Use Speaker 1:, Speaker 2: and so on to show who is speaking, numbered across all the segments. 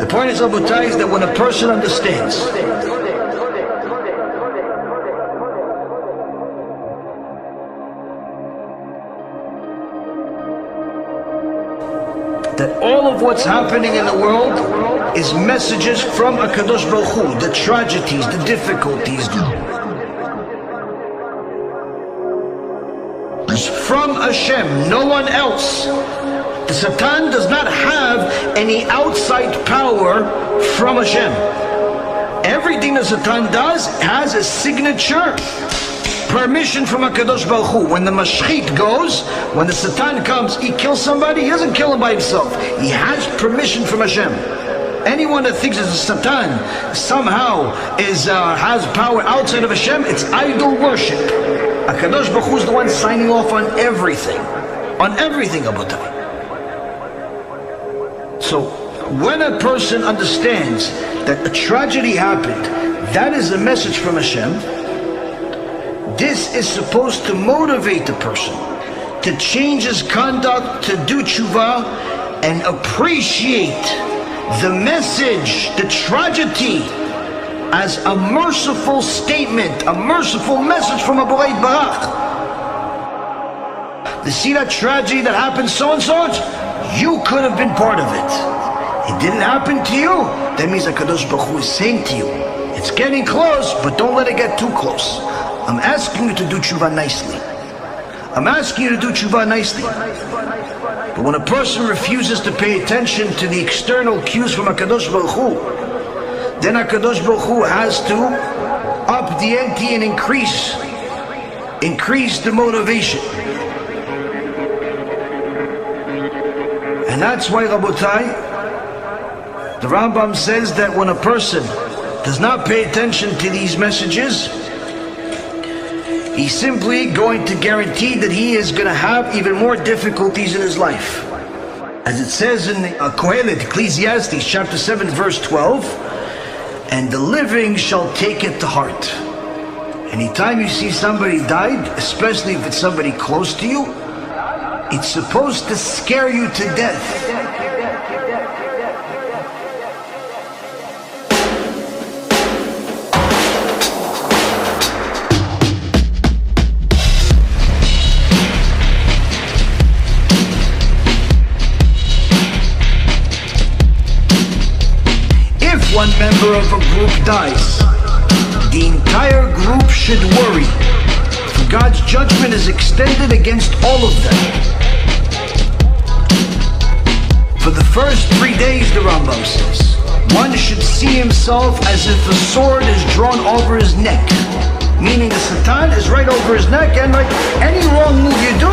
Speaker 1: point is, Rabotai, is that when a person understands that all of what's happening in the world is messages from HaKadosh Baruch Hu, the tragedies, the difficulties, from Hashem, no one else. The Satan does not have any outside power from Hashem. Everything the Satan does has a signature, permission from HaKadosh Baruch Hu. When the Mashchit goes, when the Satan comes, he kills somebody, he doesn't kill him by himself. He has permission from Hashem. Anyone that thinks that the Satan somehow has power outside of Hashem, it's idol worship. HaKadosh Baruch Hu is the one signing off on everything. On everything, Abutai. So, when a person understands that a tragedy happened, that is a message from Hashem, this is supposed to motivate the person to change his conduct, to do tshuva, and appreciate the message, the tragedy, as a merciful statement, a merciful message from Borei Barach. You see that tragedy that happened so and so? You could have been part of it. It didn't happen to you. That means HaKadosh Baruch Hu is saying to you, it's getting close, but don't let it get too close. I'm asking you to do tshuva nicely. I'm asking you to do tshuva nicely. But when a person refuses to pay attention to the external cues from HaKadosh Baruch Hu, then HaKadosh Baruch Hu has to up the ante and increase the motivation. And that's why, Rabotai, the Rambam says that when a person does not pay attention to these messages, he's simply going to guarantee that he is going to have even more difficulties in his life. As it says in Kohelet, Ecclesiastes chapter 7 verse 12, and the living shall take it to heart. Anytime you see somebody died, especially if it's somebody close to you, it's supposed to scare you to death. If one member of a group dies, the entire group should worry, for God's judgment is extended against all of them. For the first 3 days, the Rambam says, one should see himself as if a sword is drawn over his neck, meaning the Satan is right over his neck, and like any wrong move you do,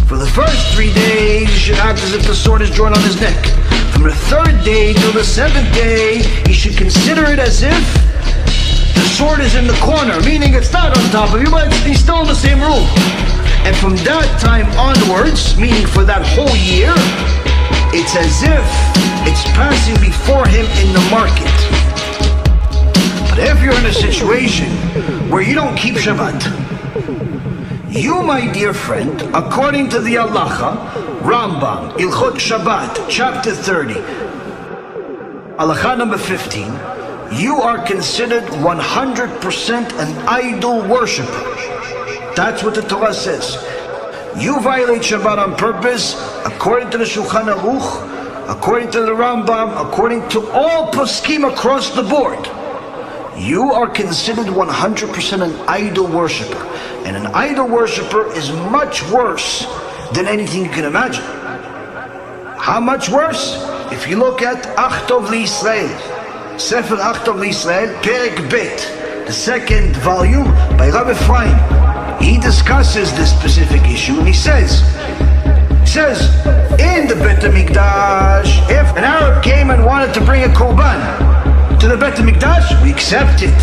Speaker 1: for the first 3 days, he should act as if the sword is drawn on his neck. From the 3rd day till the 7th day, he should consider it as if the sword is in the corner, meaning it's not on top of you, but he's still in the same room. And from that time onwards, meaning for that whole year, it's as if it's passing before him in the market. But if you're in a situation where you don't keep Shabbat, you, my dear friend, according to the Halacha, Rambam, Ilchot Shabbat, chapter 30, Halacha number 15, you are considered 100% an idol worshiper. That's what the Torah says. You violate Shabbat on purpose, according to the Shulchan Aruch, according to the Rambam, according to all poskim across the board. You are considered 100% an idol worshiper. And an idol worshiper is much worse than anything you can imagine. How much worse? If you look at Achtov L'Yisrael, Sefer Achtov L'Yisrael, Perek Bet, the 2nd volume by Rav Ephraim. He discusses this specific issue and he says, in the Bet HaMikdash, if an Arab came and wanted to bring a korban to the Bet HaMikdash, we accept it.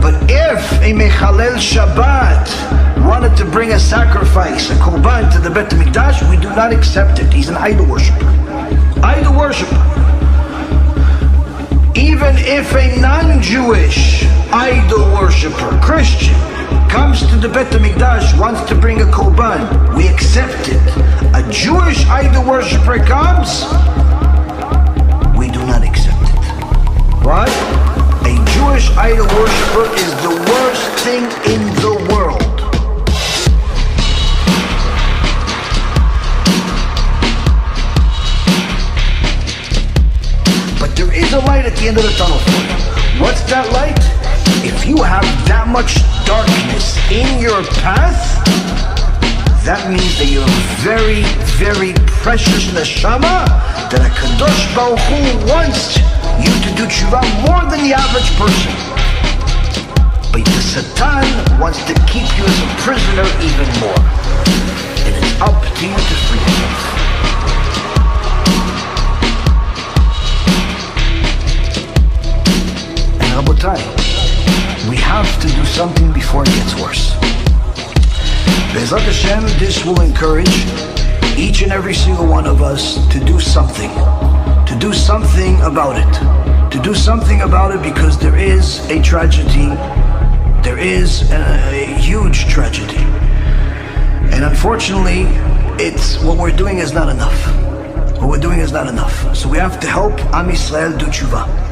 Speaker 1: But if a Mechalel Shabbat wanted to bring a sacrifice, a korban to the Bet HaMikdash, we do not accept it. He's an idol worshiper. Idol worshiper. Even if a non-Jewish idol worshiper, Christian, comes to the Bet HaMikdash, wants to bring a korban, we accept it. A Jewish idol worshiper comes, we do not accept it. What? A Jewish idol worshiper is the worst thing in the world. But there is a light at the end of the tunnel for you. What's that light? If you have that much darkness in your path, that means that you're a very, very precious neshama, that a Kadosh Baruch Hu wants you to do tshuva more than the average person. But the Satan wants to keep you as a prisoner even more. And it's up to you to free yourself. And Rabotai, we have to do something before it gets worse. Be'ezrat Hashem, this will encourage each and every single one of us to do something. To do something about it. To do something about it, because there is a tragedy. There is a huge tragedy. And unfortunately, it's what we're doing is not enough. What we're doing is not enough. So we have to help Am Yisrael do tshuva.